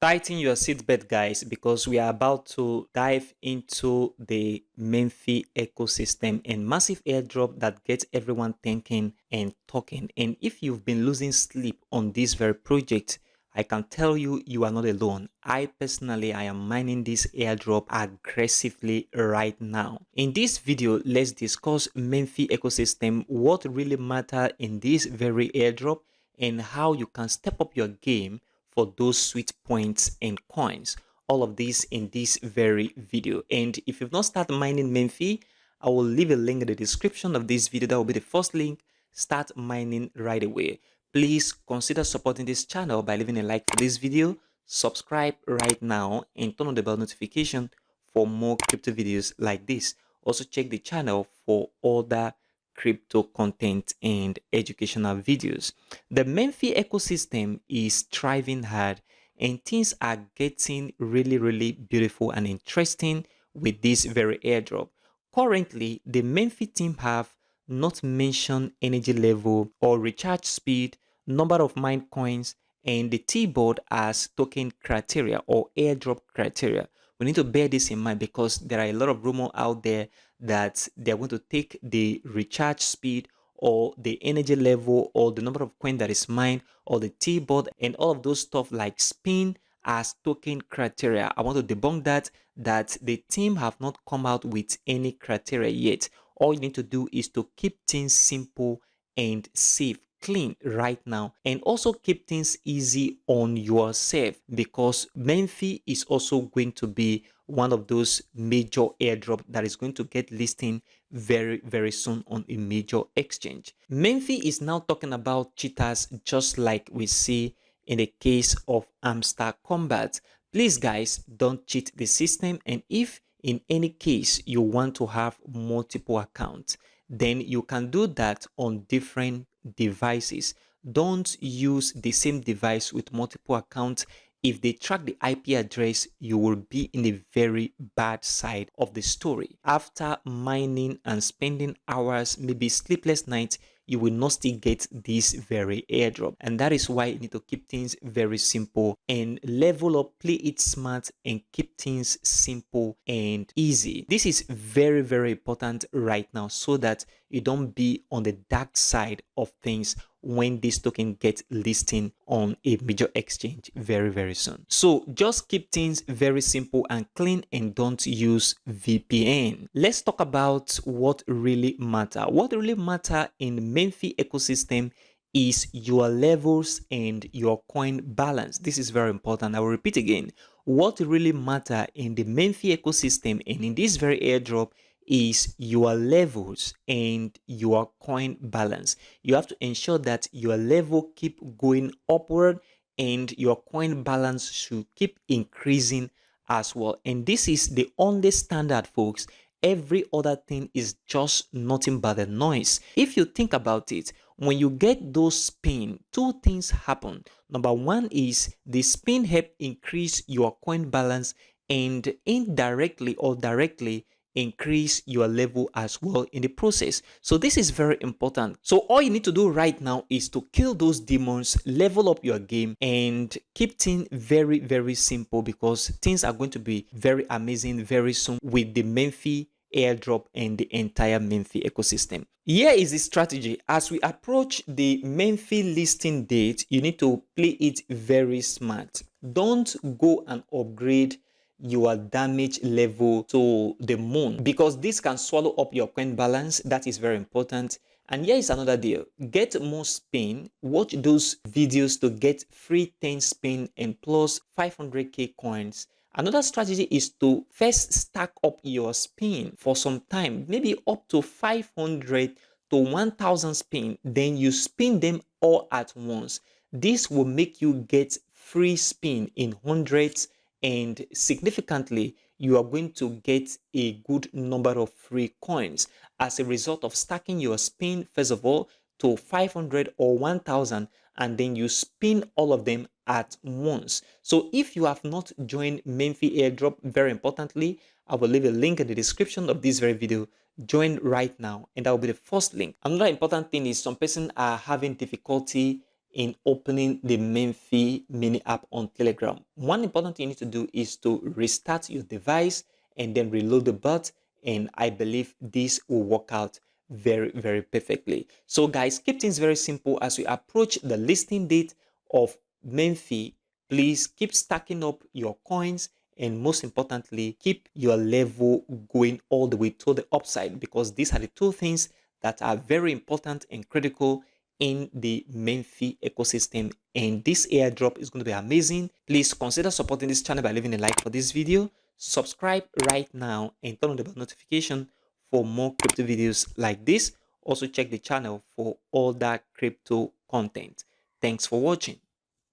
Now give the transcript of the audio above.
Tighten your seatbelt, guys, because we are about to dive into the Memefi ecosystem and massive airdrop that gets everyone thinking and talking. And if you've been losing sleep on this very project, I can tell you, you are not alone. I personally, I am mining this airdrop aggressively right now. In this video, let's discuss Memefi ecosystem, what really matter in this very airdrop, and how you can step up your game for those sweet points and coins. All of this in this very video. And if you've not started mining Memefi, I will leave a link in the description of this video. That will be the first link. Start mining right away. Please consider supporting this channel by leaving a like for this video, subscribe right now, and turn on the bell notification for more crypto videos like this. Also check the channel for other crypto content and educational videos. The Memefi ecosystem is thriving hard and things are getting really beautiful and interesting with this very airdrop. Currently, the Memefi team have not mentioned energy level or recharge speed, number of mined coins, and the T-board as token criteria or airdrop criteria. We need to bear this in mind because there are a lot of rumors out there that they're going to take the recharge speed or the energy level or the number of coin that is mined or the T-board and all of those stuff like spin as token criteria. I want to debunk that the team have not come out with any criteria yet. All you need to do is to keep things simple and safe, clean right now, and also keep things easy on yourself because Memefi is also going to be one of those major airdrop that is going to get listing very soon on a major exchange. Memefi is now talking about cheaters just like we see in the case of Hamster Combat. Please guys, don't cheat the system, and if in any case you want to have multiple accounts, then you can do that on different devices. Don't use the same device with multiple accounts. If they track the IP address, you will be in a very bad side of the story. After mining and spending hours, maybe sleepless nights, you will not still get this very airdrop. And that is why you need to keep things very simple and level up, play it smart, and keep things simple and easy. This is very important right now so that you don't be on the dark side of things when this token gets listing on a major exchange very soon. So just keep things very simple and clean and don't use VPN. Let's talk about what really matter. What really matter in Memefi ecosystem is your levels and your coin balance. This is very important. I will repeat again. What really matter in the Memefi ecosystem and in this very airdrop is your levels and your coin balance. You have to ensure that your level keep going upward and your coin balance should keep increasing as well. And this is the only standard, folks. Every other thing is just nothing but a noise. If you think about it, when you get those spin, two things happen. Number one is the spin help increase your coin balance and indirectly or directly increase your level as well in the process. So this is very important. So all you need to do right now is to kill those demons, level up your game, and keep things very simple because things are going to be very amazing very soon with the Memefi airdrop and the entire Memefi ecosystem. Here is the strategy. As we approach the Memefi listing date, you need to play it very smart. Don't go and upgrade your damage level to the moon because this can swallow up your coin balance. That is very important. And here is another deal. Get more spin. Watch those videos to get free 10 spin and plus 500k coins. Another strategy is to first stack up your spin for some time, maybe up to 500 to 1000 spin. Then you spin them all at once. This will make you get free spin in hundreds, and significantly you are going to get a good number of free coins as a result of stacking your spin first of all to 500 or 1000, and then you spin all of them at once. So if you have not joined Memefi airdrop, very importantly, I will leave a link in the description of this very video. Join right now and that will be the first link. Another important thing is some person are having difficulty in opening the Memefi mini app on Telegram. One important thing you need to do is to restart your device and then reload the bot, and I believe this will work out very perfectly. So guys, keep things very simple as we approach the listing date of Memefi. Please keep stacking up your coins, and most importantly, keep your level going all the way to the upside, because these are the two things that are very important and critical in the Memefi ecosystem. And this airdrop is going to be amazing. Please consider supporting this channel by leaving a like for this video. Subscribe right now and turn on the bell notification for more crypto videos like this. Also check the channel for all that crypto content. Thanks for watching.